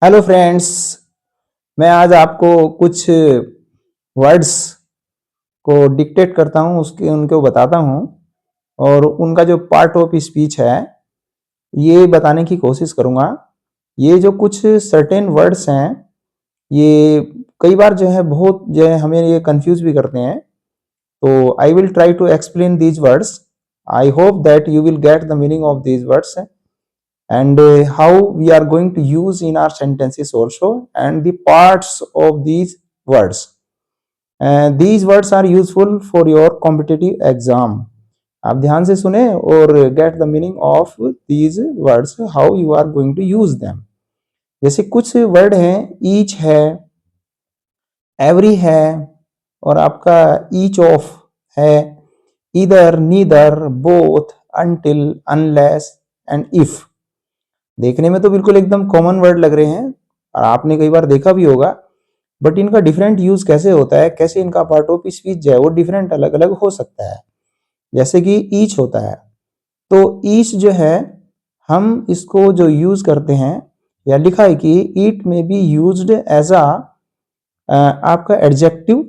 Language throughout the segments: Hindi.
Hello friends. मैं आज आपको कुछ वर्ड्स को डिक्टेट करता हूँ, उसके उनको बताता हूँ और उनका जो पार्ट ऑफ स्पीच है ये बताने की कोशिश करूँगा। ये जो कुछ सर्टेन वर्ड्स हैं ये कई बार जो है बहुत जो है हमें ये कंफ्यूज भी करते हैं। तो I will try to explain these words. I hope that you will get the meaning of these words and how we are going to use in our sentences also, and the parts of these words. These words are useful for your competitive exam. आप ध्यान से सुने और get the meaning of these words, how you are going to use them. जैसे कुछ वर्ड हैं, ईच है, एवरी है, और आपका ईच ऑफ है, इधर, neither, both, until, unless and if. देखने में तो बिल्कुल एकदम कॉमन वर्ड लग रहे हैं और आपने कई बार देखा भी होगा, बट इनका डिफरेंट यूज कैसे होता है, कैसे इनका पार्ट ऑफ स्पीच जो है वो डिफरेंट अलग अलग हो सकता है। जैसे कि ईच होता है, तो ईच जो है हम इसको जो यूज करते हैं, या लिखा है कि इट में बी यूज्ड एज अ आपका एडजेक्टिव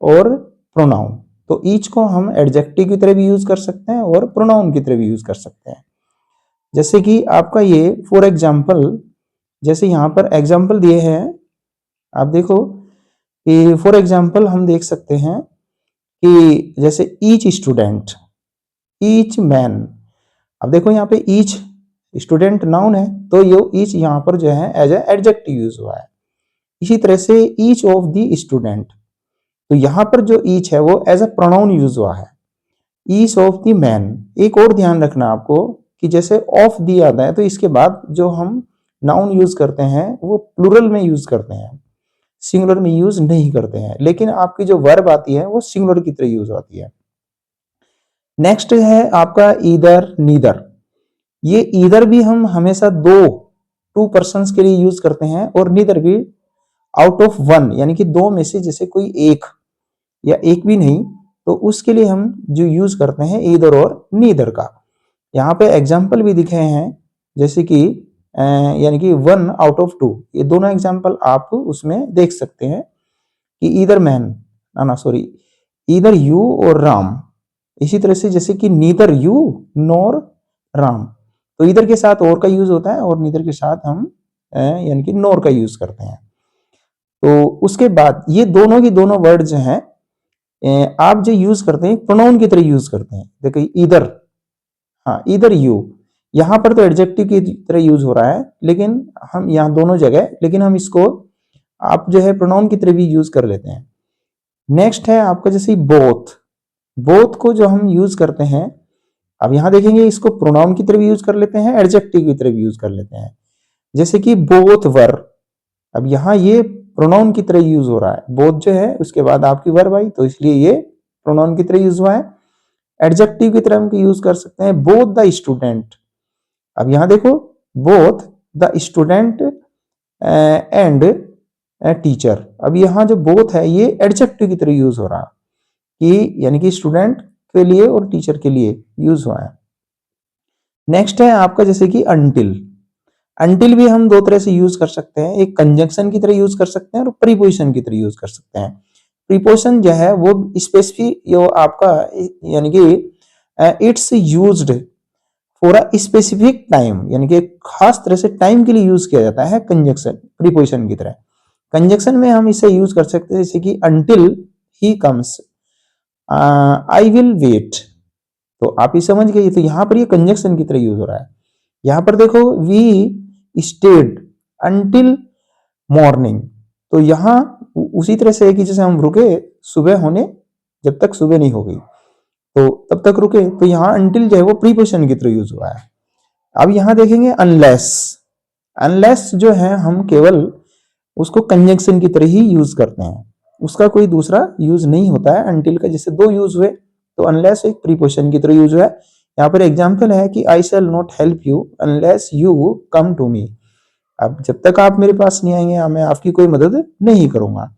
और प्रोनाउन। तो ईच को हम एडजेक्टिव की तरह भी यूज कर सकते हैं और प्रोनाउन की तरह भी यूज कर सकते हैं। जैसे कि आपका ये फॉर एग्जाम्पल, जैसे यहाँ पर एग्जाम्पल दिए हैं, आप देखो कि फॉर एग्जाम्पल हम देख सकते हैं कि जैसे ईच स्टूडेंट, ईच मैन। अब देखो यहाँ पे ईच स्टूडेंट नाउन है, तो ये ईच यहाँ पर जो है एज ए एडजेक्टिव यूज हुआ है। इसी तरह से ईच ऑफ द स्टूडेंट, तो यहाँ पर जो ईच है वो एज ए प्रोनाउन यूज हुआ है। ईच ऑफ द मैन, एक और ध्यान रखना आपको कि जैसे ऑफ दिया आता है तो इसके बाद जो हम नाउन यूज करते हैं वो प्लूरल में यूज करते हैं, सिंगुलर में यूज नहीं करते हैं। लेकिन आपकी जो वर्ब आती है वो सिंगुलर की तरह यूज होती है। नेक्स्ट है आपका ईदर, नीदर। ये ईदर भी हम हमेशा टू पर्सन्स के लिए यूज करते हैं, और नीदर भी आउट ऑफ वन, यानी कि दो में से जैसे कोई एक या एक भी नहीं, तो उसके लिए हम जो यूज करते हैं ईदर और नीदर का। यहाँ पे एग्जाम्पल भी दिखे हैं, जैसे कि यानी कि 1 आउट ऑफ 2, ये दोनों एग्जाम्पल आप उसमें देख सकते हैं कि ईदर मैन, ना सॉरी, ईदर यू और राम। इसी तरह से जैसे कि नीदर यू नॉर राम, तो ईदर के साथ और का यूज होता है और नीदर के साथ हम यानी कि नॉर का यूज करते हैं। तो उसके बाद ये दोनों की दोनों वर्ड जो हैं आप जो यूज करते हैं प्रोनाउन की तरह यूज करते हैं। देखिए ईदर, हाँ इधर यू, यहाँ पर तो एडजेक्टिव की तरह यूज हो रहा है, लेकिन हम यहाँ दोनों जगह, लेकिन हम इसको आप जो है प्रोनाउन की तरह भी यूज कर लेते हैं। नेक्स्ट है आपका जैसे बोथ। बोथ को जो हम यूज करते हैं, अब यहाँ देखेंगे इसको प्रोनाउन की तरह भी यूज कर लेते हैं, एडजेक्टिव की तरह भी यूज कर लेते हैं। जैसे कि बोथ वर, अब यहाँ ये प्रोनाउन की तरह यूज हो रहा है, बोथ जो है उसके बाद आपकी वर्ब आई, तो इसलिए ये प्रोनाउन की तरह यूज हुआ है। एडजेक्टिव की तरह हम यूज कर सकते हैं बोथ द स्टूडेंट। अब यहां देखो both the student and teacher, अब यहाँ जो बोथ है ये एडजेक्टिव की तरह यूज हो रहा है कि यानी कि स्टूडेंट के लिए और टीचर के लिए यूज हुआ है। नेक्स्ट है आपका जैसे कि अनटिल। अनटिल भी हम दो तरह से यूज कर सकते हैं, एक कंजंक्शन की तरह यूज कर सकते हैं और प्रीपोजिशन की तरह यूज कर सकते हैं। प्रीपोजिशन जो है वो स्पेसिफिक जो आपका यानी कि it's used for a specific time, यानी कि खास तरह से टाइम के लिए यूज किया जाता है कंजंक्शन प्रीपोजिशन की तरह। कंजंक्शन में हम इसे यूज कर सकते हैं जैसे कि until he comes, I will wait. तो आप ये समझ गए, तो यहाँ पर ये कंजंक्शन की तरह यूज हो रहा है। यहाँ पर देखो वी स्टेड अनटिल मॉर्निंग, तो यहाँ उसी तरह से है कि जैसे हम रुके सुबह होने, जब तक सुबह नहीं हो गई तो तब तक रुके, तो यहाँ अनटिल जो है वो प्रीपोजिशन की तरह यूज हुआ है। अब यहां देखेंगे अनलेस। अनलेस जो है हम केवल उसको कंजंक्शन की तरह ही यूज करते हैं, उसका कोई दूसरा यूज नहीं होता है। अनटिल का जैसे दो यूज हुए, तो अनलेस एक प्रीपोजिशन की तरह यूज हुआ है। यहाँ पर एग्जाम्पल है कि I shall not help you unless you come to me. अब जब तक आप मेरे पास नहीं आएंगे मैं आपकी कोई मदद नहीं करूंगा।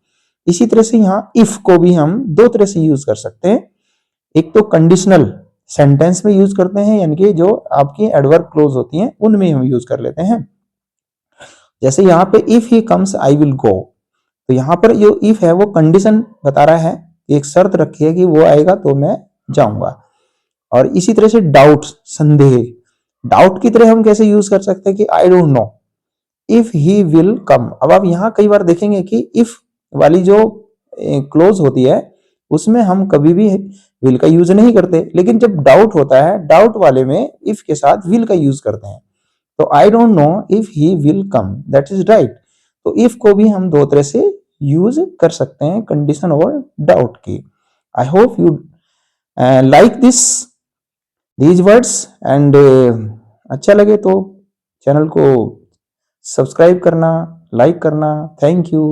इसी तरह से यहाँ इफ को भी हम दो तरह से यूज कर सकते हैं, एक तो कंडीशनल सेंटेंस में यूज करते हैं, यानी कि जो आपकी एडवर्ब क्लोज होती हैं उनमें हम यूज कर लेते हैं, जैसे यहाँ पे if he comes I will go, तो यहाँ पर जो इफ है वो कंडीशन बता रहा है, एक शर्त रखी है कि वो आएगा तो मैं जाऊंगा। और इसी तरह से डाउट, संदेह, डाउट की तरह हम कैसे यूज कर सकते हैं कि I don't know if he will come. अब आप यहाँ कई बार देखेंगे कि इफ वाली जो क्लोज होती है उसमें हम कभी भी विल का यूज नहीं करते, लेकिन जब डाउट होता है डाउट वाले में इफ के साथ विल का यूज करते हैं। तो I don't know if he will come, that is right. तो इफ को भी हम दो तरह से यूज कर सकते हैं, कंडीशन और डाउट की। I hope you like these words and अच्छा लगे तो चैनल को सब्सक्राइब करना, लाइक करना। Thank you.